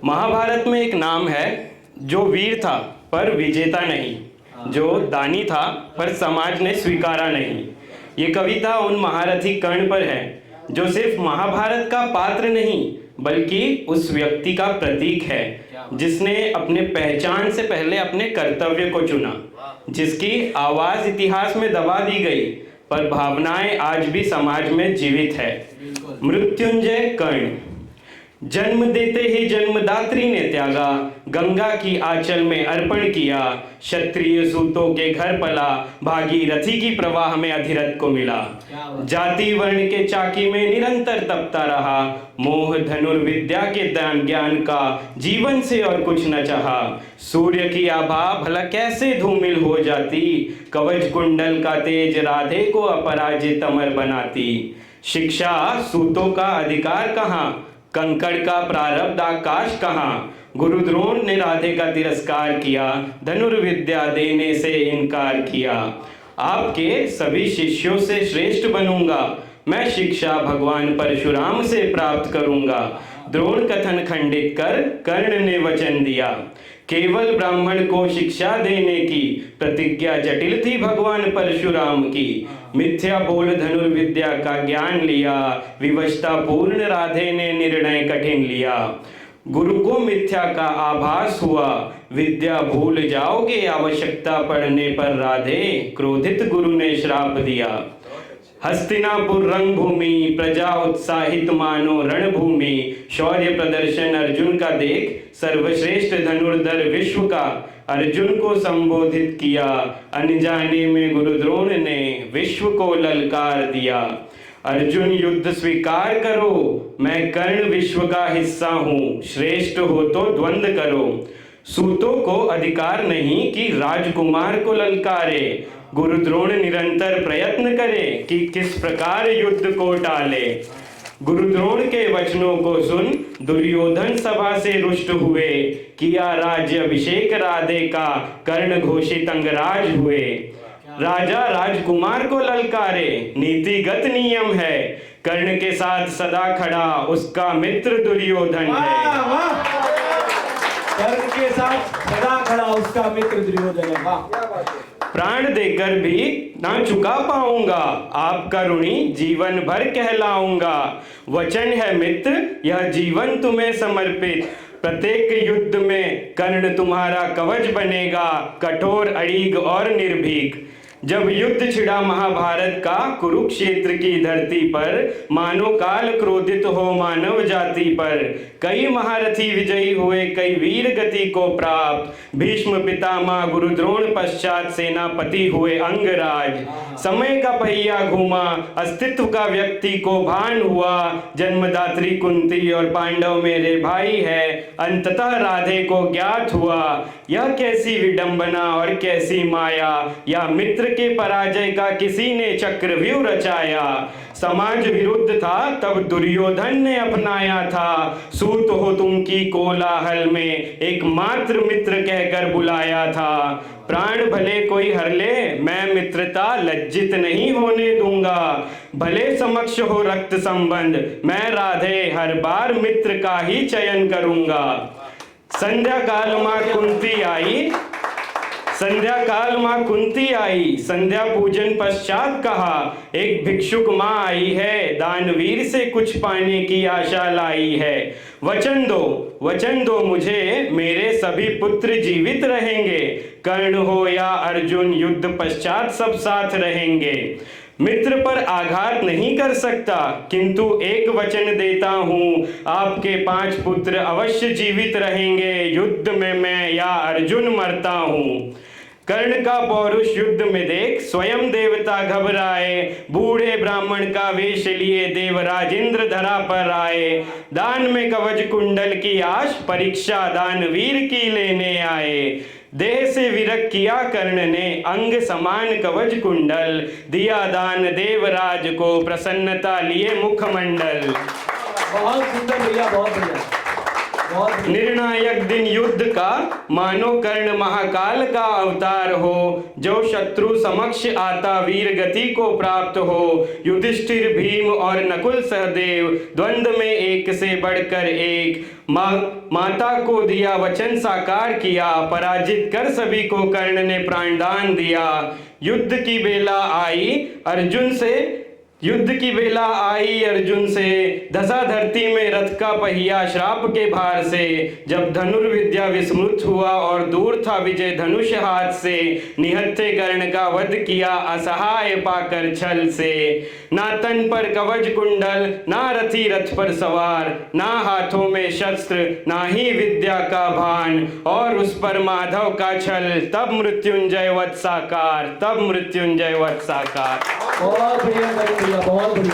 महाभारत में एक नाम है जो वीर था पर विजेता नहीं, जो दानी था पर समाज ने स्वीकारा नहीं। ये कविता उन महारथी कर्ण पर है जो सिर्फ महाभारत का पात्र नहीं बल्कि उस व्यक्ति का प्रतीक है जिसने अपने पहचान से पहले अपने कर्तव्य को चुना, जिसकी आवाज इतिहास में दबा दी गई पर भावनाएं आज भी समाज में जीवित है। मृत्युंजय कर्ण। जन्म देते ही जन्मदात्री ने त्यागा, गंगा की आंचल में अर्पण किया। क्षत्रिय सूतों के घर पला, भागीरथी की प्रवाह में अधिरथ को मिला। जाति वर्ण के चाकी में निरंतर तपता रहा, मोह धनुर्विद्या के ज्ञान का जीवन से और कुछ न चाहा। सूर्य की आभा भला कैसे धूमिल हो जाती, कवच कुंडल का तेज राधे को अपराजित अमर बनाती। शिक्षा सूतों का अधिकार कहाँ, कंकड़ का प्रारब्ध आकाश कहाँ। गुरु द्रोण ने राधे का तिरस्कार किया, धनुर्विद्या देने से इनकार किया। आपके सभी शिष्यों से श्रेष्ठ बनूंगा, मैं शिक्षा भगवान परशुराम से प्राप्त करूंगा। द्रोण कथन खंडित कर कर्ण ने वचन दिया, केवल ब्राह्मण को शिक्षा देने की प्रतिज्ञा जटिल थी भगवान परशुराम की। मिथ्या बोल धनुर्विद्या का ज्ञान लिया, विवशता पूर्ण राधे ने निर्णय कठिन लिया। गुरु को मिथ्या का आभास हुआ, विद्या भूल जाओगे आवश्यकता पड़ने पर राधे, क्रोधित गुरु ने श्राप दिया। हस्तिनापुर रंगभूमि, प्रजा उत्साहित मानो रणभूमि। शौर्य प्रदर्शन अर्जुन का देख, सर्वश्रेष्ठ धनुर्धर विश्व का अर्जुन को संबोधित किया। अनजाने में गुरु द्रोण ने विश्व को ललकार दिया। अर्जुन युद्ध स्वीकार करो, मैं कर्ण विश्व का हिस्सा हूँ, श्रेष्ठ हो तो द्वंद्व करो। सूतों को अधिकार नहीं कि राजकुमार को ललकारे, गुरु द्रोण निरंतर प्रयत्न करे कि किस प्रकार युद्ध को टाले। गुरु द्रोण के वचनों को सुन दुर्योधन सभा से रुष्ट हुए, किया राज्य अभिषेक राधे का कर्ण घोषित अंगराज हुए। राजा राजकुमार को ललकारे, नीतिगत नियम है, कर्ण के साथ सदा खड़ा उसका मित्र दुर्योधन है। कर्ण के साथ सदा खड़ा उसका मित्र दुर्योधन है। प्राण देकर भी ना चुका पाऊंगा, आपका ऋणी जीवन भर कहलाऊंगा। वचन है मित्र यह जीवन तुम्हें समर्पित, प्रत्येक युद्ध में कर्ण तुम्हारा कवच बनेगा, कठोर अड़िग और निर्भीक। जब युद्ध छिड़ा महाभारत का कुरुक्षेत्र की धरती पर, मानो काल क्रोधित हो मानव जाति पर। कई महारथी विजयी हुए, कई वीर गति को प्राप्त। भीष्म पितामह गुरु द्रोण पश्चात सेनापति हुए अंगराज। समय का पहिया घूमा, अस्तित्व का व्यक्ति को भान हुआ। जन्मदात्री कुंती और पांडव मेरे भाई है, अंततः राधे को ज्ञात हुआ। यह कैसी विडंबना और कैसी माया, या मित्र के पराजय का किसी ने चक्रव्यूह रचाया। समाज विरुद्ध था तब दुर्योधन ने अपनाया था, सूत हो तुम की कोलाहल में एकमात्र मित्र कहकर बुलाया था। प्राण भले कोई हर ले, मैं मित्रता लज्जित नहीं होने दूंगा। भले समक्ष हो रक्त संबंध, मैं राधे हर बार मित्र का ही चयन करूंगा। संध्या काल मां कुंती आई, संध्या काल मां कुंती आई, संध्या पूजन पश्चात कहा, एक भिक्षुक मां आई है, दानवीर से कुछ पाने की आशा लाई है। वचन दो मुझे, मेरे सभी पुत्र जीवित रहेंगे, कर्ण हो या अर्जुन युद्ध पश्चात सब साथ रहेंगे। मित्र पर आघात नहीं कर सकता, किंतु एक वचन देता हूँ, आपके 5 पुत्र अवश्य जीवित रहेंगे, युद्ध में मैं या अर्जुन मरता हूँ। कर्ण का पौरुष युद्ध में देख स्वयं देवता घबराए, बूढ़े ब्राह्मण का वेश लिए देवराज इंद्र धरा पर आए। दान में कवच कुंडल की आश, परीक्षा दानवीर की लेने आए। देह से विरक किया कर्ण ने, अंग समान कवच कुंडल, दिया दान देवराज को, प्रसन्नता लिए मुखमंडल। बहुत सुंदर भैया, बहुत बढ़िया। बहुत बढ़िया। निर्णायक दिन युद्ध का मानो कर्ण महाकाल का अवतार हो, जो शत्रु समक्ष आता वीर गति को प्राप्त हो। युधिष्ठिर भीम और नकुल सहदेव द्वंद्व में एक से बढ़कर एक, माता को दिया वचन साकार किया, पराजित कर सभी को कर्ण ने प्राणदान दिया। युद्ध की बेला आई अर्जुन से धसा धरती में रथ का पहिया श्राप के भार से। जब धनुर्विद्या विस्मृत हुआ और दूर था विजय धनुष हाथ से, निहत्थे कर्ण का वध किया असहाय पाकर छल से। ना तन पर कवच कुंडल, ना रथी रथ पर सवार, ना हाथों में शस्त्र, ना ही विद्या का भान, और उस पर माधव का छल, तब मृत्युंजय वध साकार, तब मृत्युंजय वध साकार। बहुत बढ़िया, बहुत बढ़िया।